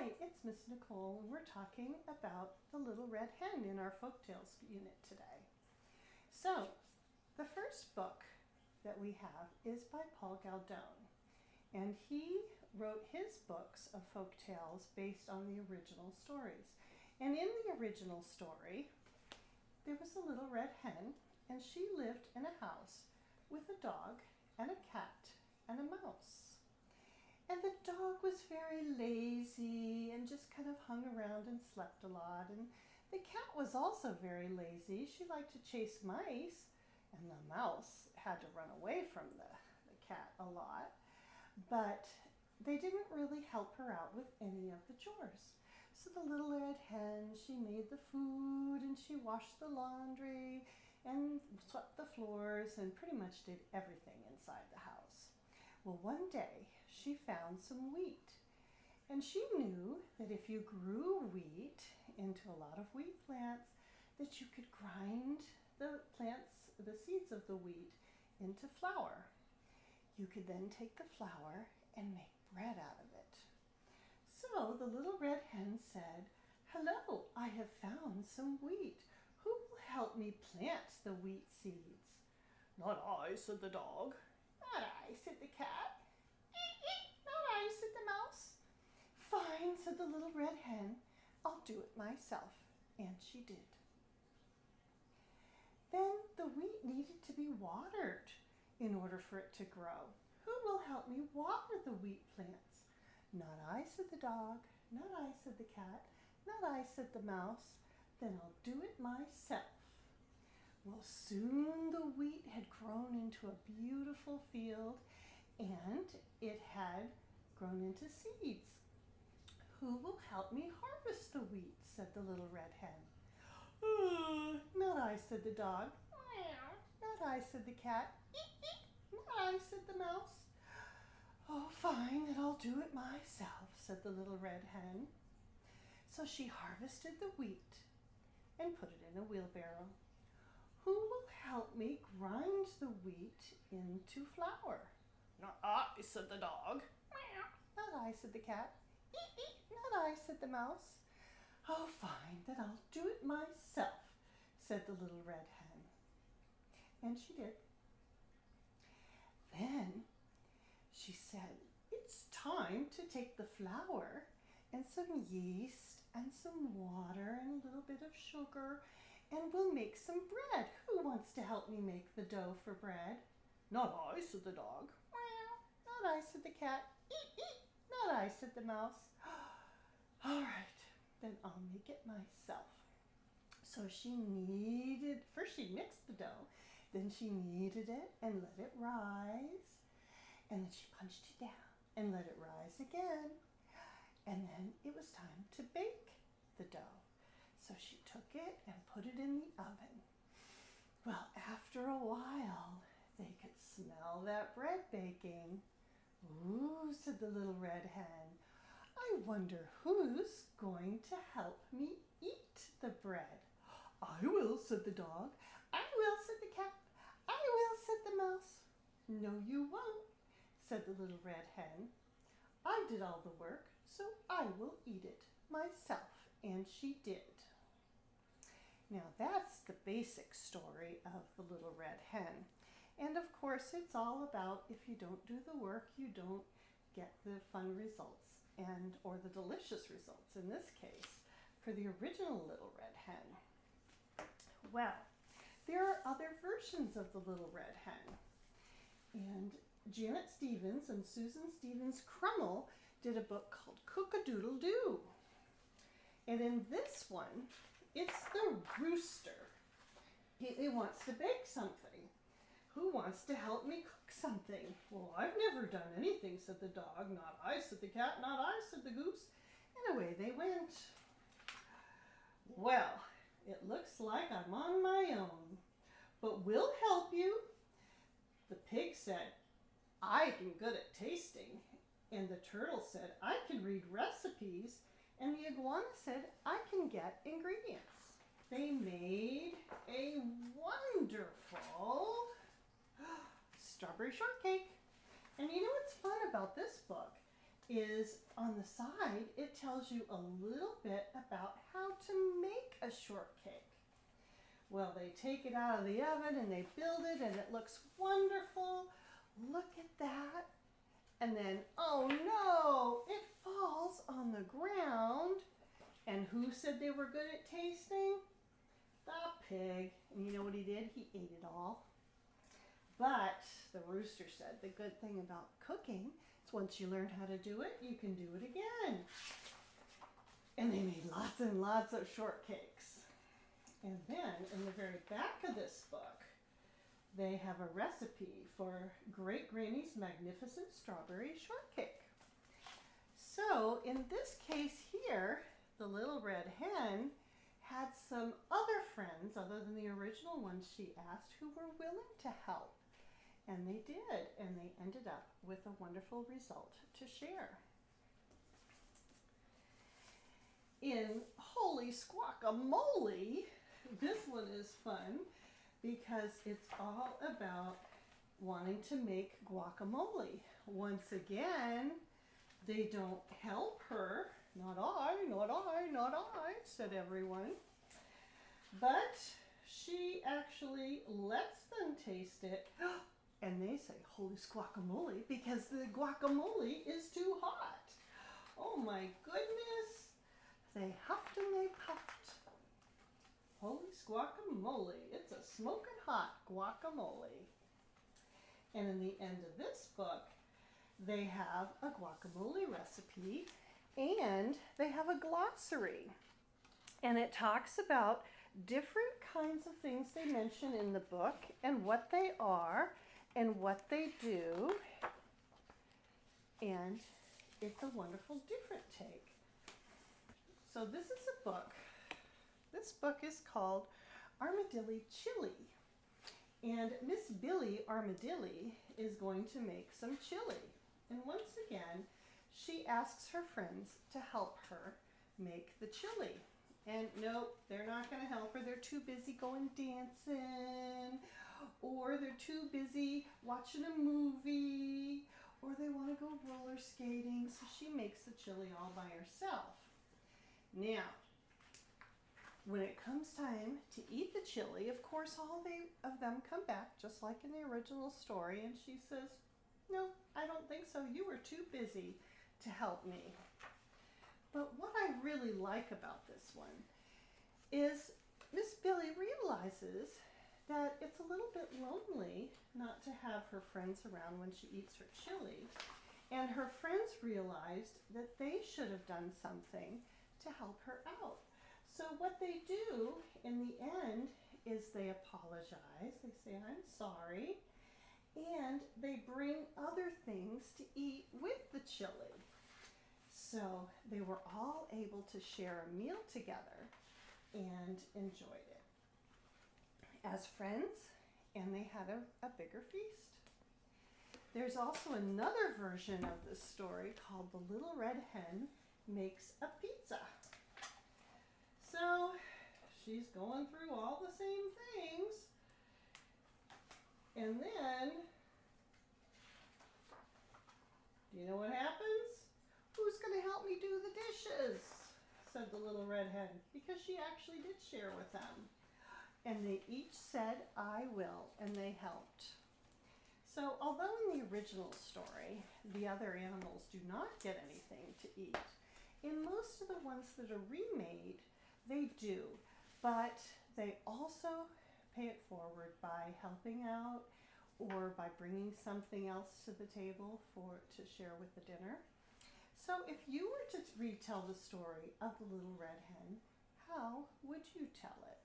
Hi, it's Miss Nicole, and we're talking about the Little Red Hen in our Folktales unit today. So, the first book that we have is by Paul Galdone, and he wrote his books of folktales based on the original stories. And in the original story, there was a little red hen, and she lived in a house with a dog and a cat and a mouse. And the dog was very lazy and just kind of hung around and slept a lot. And the cat was also very lazy. She liked to chase mice, and the mouse had to run away from the cat a lot. But they didn't really help her out with any of the chores. So the little red hen, she made the food and she washed the laundry and swept the floors and pretty much did everything inside the house. Well, one day she found some wheat, and she knew that if you grew wheat into a lot of wheat plants, that you could grind the seeds of the wheat into flour. You could then take the flour and make bread out of it. So the little red hen said, "Hello, I have found some wheat. Who will help me plant the wheat seeds?" "Not I," said the dog. "Not I," said the cat. "Not I," said the mouse. "Fine," said the little red hen. "I'll do it myself." And she did. Then the wheat needed to be watered in order for it to grow. "Who will help me water the wheat plants?" "Not I," said the dog. "Not I," said the cat. "Not I," said the mouse. "Then I'll do it myself." Well, soon the wheat had grown into a beautiful field, and it had grown into seeds. "Who will help me harvest the wheat?" said the little red hen. "Not I," said the dog. "Not I," said the cat. "Not I," said the mouse. "Oh, fine, then I'll do it myself," said the little red hen. So she harvested the wheat and put it in a wheelbarrow. "Who will help me grind the wheat into flour?" "Not I," said the dog. "Not I," said the cat. "Not I," said the mouse. "Oh, fine, then I'll do it myself," said the little red hen. And she did. Then she said, "It's time to take the flour and some yeast and some water and a little bit of sugar, and we'll make some bread. Who wants to help me make the dough for bread?" "Not I," said the dog. "Not I," said the cat. "Not I," said the mouse. "All right, then I'll make it myself." So first she mixed the dough, then she kneaded it and let it rise, and then she punched it down and let it rise again. And then it was time to bake the dough. So she took it and put it in the oven. Well, after a while, they could smell that bread baking. "Ooh," said the little red hen. "I wonder who's going to help me eat the bread." "I will," said the dog. "I will," said the cat. "I will," said the mouse. "No, you won't," said the little red hen. "I did all the work, so I will eat it myself." And she did. Now that's the basic story of the Little Red Hen. And of course it's all about if you don't do the work, you don't get the fun results or the delicious results in this case for the original Little Red Hen. Well, there are other versions of the Little Red Hen. And Janet Stevens and Susan Stevens Crummell did a book called Cook-a-Doodle-Doo. And in this one, it's the rooster. He wants to bake something. "Who wants to help me cook something?" "Well, I've never done anything," said the dog. "Not I," said the cat. "Not I," said the goose. And away they went. "Well, it looks like I'm on my own, but we'll help you." The pig said, "I'm good at tasting." And the turtle said, "I can read recipes." And the iguana said, "I can get ingredients." They made a wonderful strawberry shortcake. And you know what's fun about this book is on the side, it tells you a little bit about how to make a shortcake. Well, they take it out of the oven and they build it and it looks wonderful. Look at that. And then, oh no, it falls on the ground. And who said they were good at tasting? The pig. And you know what he did? He ate it all. But the rooster said the good thing about cooking is once you learn how to do it, you can do it again. And they made lots and lots of shortcakes. And then in the very back of this book, they have a recipe for Great Granny's Magnificent Strawberry Shortcake. So in this case here, the Little Red Hen had some other friends other than the original ones she asked who were willing to help. And they did, and they ended up with a wonderful result to share. In Holy Squawkamole, this one is fun because it's all about wanting to make guacamole. Once again, they don't help her. Not I, not I, not I, said everyone. But she actually lets them taste it. And they say, holy squawkamole, because the guacamole is too hot. Oh my goodness. They huffed and they puffed. Holy squawkamole. It's a smoking hot guacamole. And in the end of this book, they have a guacamole recipe and they have a glossary. And it talks about different kinds of things they mention in the book and what they are and what they do. And it's a wonderful different take. So this is a book. This book is called Armadillo Eat Chili. And Miss Billy Armadillo is going to make some chili. And once again, she asks her friends to help her make the chili. And nope, they're not going to help her. They're too busy going dancing, or they're too busy watching a movie, or they want to go roller skating. So she makes the chili all by herself. Now, when it comes time to eat the chili, of course, all of them come back, just like in the original story, and she says, no, I don't think so. You were too busy to help me. But what I really like about this one is Miss Billy realizes that it's a little bit lonely not to have her friends around when she eats her chili. And her friends realized that they should have done something to help her out. So what they do in the end is they apologize. They say, I'm sorry. And they bring other things to eat with the chili. So they were all able to share a meal together and enjoyed it as friends, and they had a bigger feast. There's also another version of this story called The Little Red Hen Makes a Pizza. So she's going through all the same things, and then, do you know what happens? Who's going to help me do the dishes? Said the Little Red Hen, because she actually did share with them. And they each said, I will, and they helped. So although in the original story, the other animals do not get anything to eat, in most of the ones that are remade, they do. But they also pay it forward by helping out or by bringing something else to the table to share with the dinner. So if you were to retell the story of the Little Red Hen, how would you tell it?